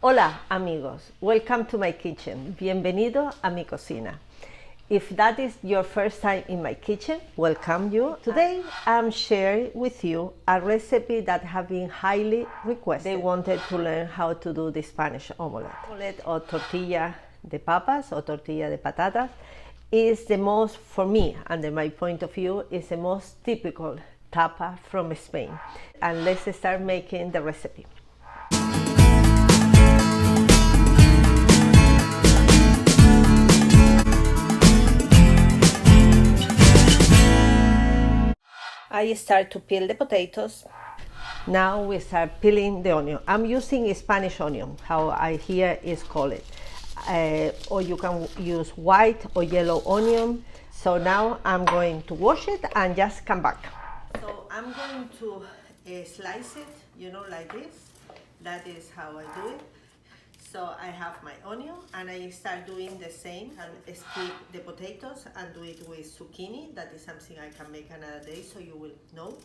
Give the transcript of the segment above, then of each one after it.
Hola amigos, welcome to my kitchen. Bienvenido a mi cocina. If that is your first time in my kitchen, welcome you. Today I'm sharing with you a recipe that have been highly requested. They wanted to learn how to do the Spanish omelette. Omelette or tortilla de papas or tortilla de patatas is the most, for me, under my point of view, is the most typical tapa from Spain. And let's start making the recipe. I start to peel the potatoes. Now we start peeling the onion. I'm using Spanish onion, how I hear is called it. Or you can use white or yellow onion. So now I'm going to wash it and just come back. So I'm going to slice it, like this. That is how I do it. So I have my onion and I start doing the same and skip the potatoes and do it with zucchini. That is something I can make another day so you will know.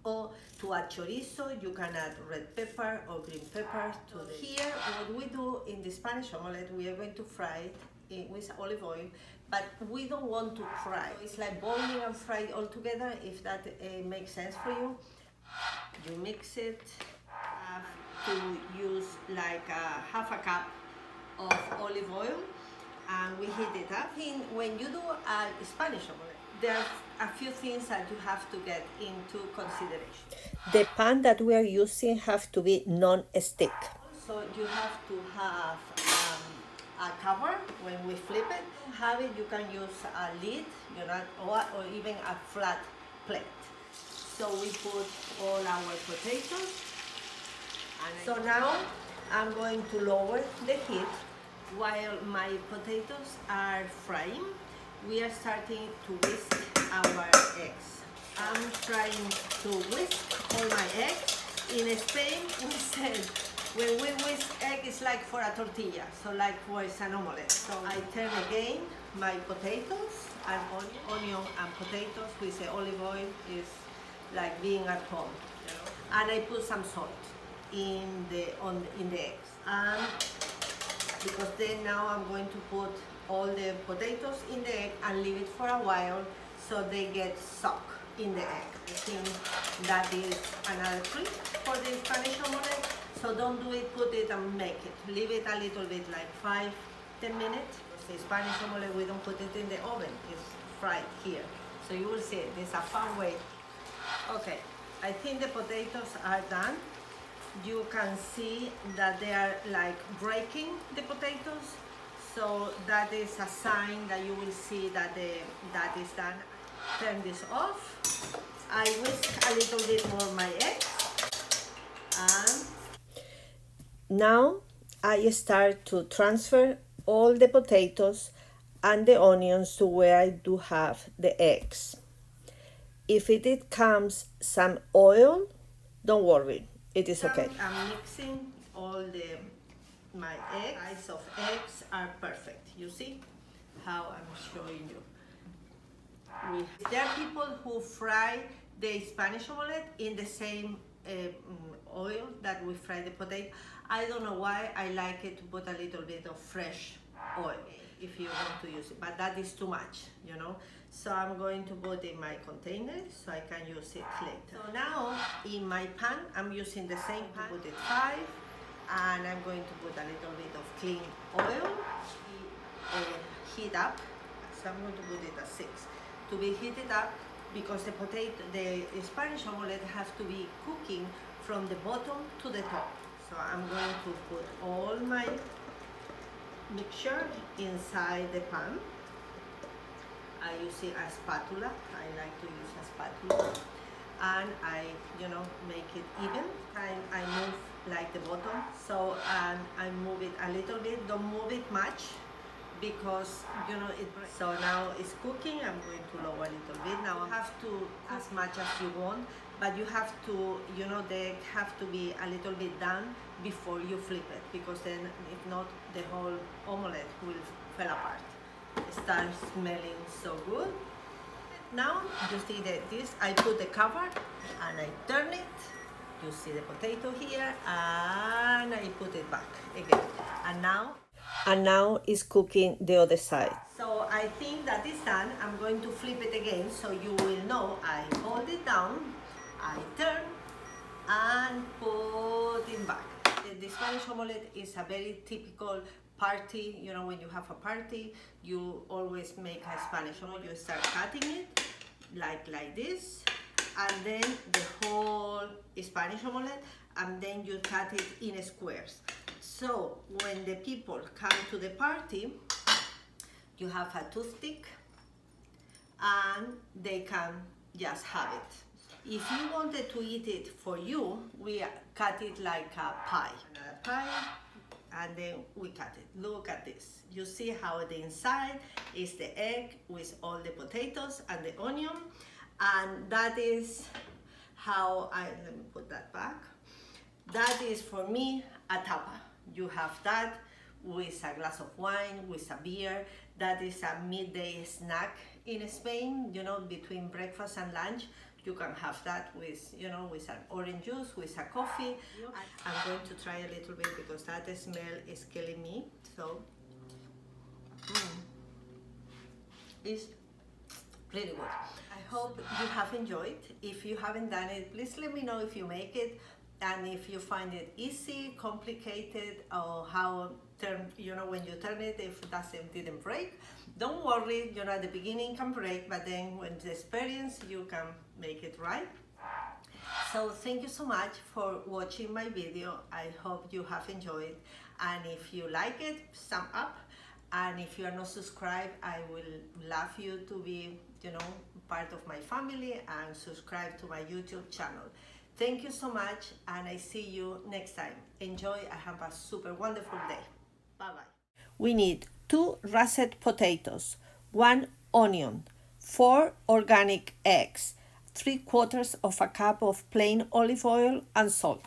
Or to add chorizo, you can add red pepper or green pepper. Here, what we do in the Spanish omelette, we are going to fry it with olive oil, but we don't want to fry. It's like boiling and fry all together, if that makes sense for you. You mix it. To use like half a cup of olive oil and we heat it up. When you do a Spanish omelette, there are a few things that you have to get into consideration. The pan that we are using have to be non-stick. So you have to have a cover when we flip it. Have it, you can use a lid, or even a flat plate. So we put all our potatoes. So now I'm going to lower the heat while my potatoes are frying. We are starting to whisk our eggs. I'm trying to whisk all my eggs. In Spain, we said when we whisk egg, it's like for a tortilla, so like for an omelette. So I turn again my potatoes and onion and potatoes with the olive oil is like being at home. And I put some salt in the eggs, and because then now I'm going to put all the potatoes in the egg and leave it for a while so they get soaked in the egg. I think that is another trick for the Spanish omelette. So don't do it, put it and make it. Leave it a little bit, like 5-10 minutes. The Spanish omelette, we don't put it in the oven, it's fried here. So you will see there's a fun way. Okay, I think the potatoes are done. You can see that they are like breaking the potatoes, so that is a sign that you will see that that is done. Turn this off. I whisk a little bit more my eggs, and now I start to transfer all the potatoes and the onions to where I do have the eggs. If it comes some oil, don't worry. It is okay. I'm mixing all my eggs. The size of eggs are perfect. You see how I'm showing you. There are people who fry the Spanish omelette in the same oil that we fry the potato. I don't know why. I like it to put a little bit of fresh oil if you want to use it, but that is too much, So I'm going to put in my container so I can use it later. So now in my pan, I'm using the same pan, put it 5, and I'm going to put a little bit of clean oil, heat up. So I'm going to put it at 6 to be heated up because the Spanish omelette has to be cooking from the bottom to the top. So I'm going to put all my mixture inside the pan. I use a spatula. I like to use a spatula, and I, make it even. I move like the bottom, so and I move it a little bit. Don't move it much, because it. So now it's cooking. I'm going to lower a little bit. Now you have to as much as you want, but you have to, the egg have to be a little bit done before you flip it, because then if not, the whole omelette will fall apart. It starts smelling so good. Now you see that I put the cover and I turn it You see the potato here, and I put it back again. And now it's cooking the other side. So I think that is done. I'm going to flip it again so you will know. I hold it down, I turn, and put it back. The Spanish omelette is a very typical party. You know, when you have a party, you always make a Spanish omelette. You start cutting it like this, and then the whole Spanish omelette, and then you cut it in squares. So when the people come to the party, you have a toothpick and they can just have it. If you wanted to eat it for you, we cut it like a pie, and then we cut it. Look at this. You see how the inside is the egg with all the potatoes and the onion, and that is how let me put that back. That is for me a tapa. You have that with a glass of wine, with a beer. That is a midday snack in Spain, you know, between breakfast and lunch. You can have that with, you know, with an orange juice, with a coffee. I'm going to try a little bit because that smell is killing me. So, it's really good. I hope you have enjoyed. If you haven't done it, please let me know if you make it. And if you find it easy, complicated, or how you know, when you turn it, if it didn't break, don't worry. You know, at the beginning can break, but then when the experience, you can make it right. So thank you so much for watching my video. I hope you have enjoyed, and if you like it, thumb up. And if you are not subscribed, I will love you to be, you know, part of my family and subscribe to my YouTube channel. Thank you so much, and I see you next time. Enjoy and have a super wonderful day. Bye-bye. We need 2 russet potatoes, 1 onion, 4 organic eggs, 3/4 of a cup of plain olive oil and salt.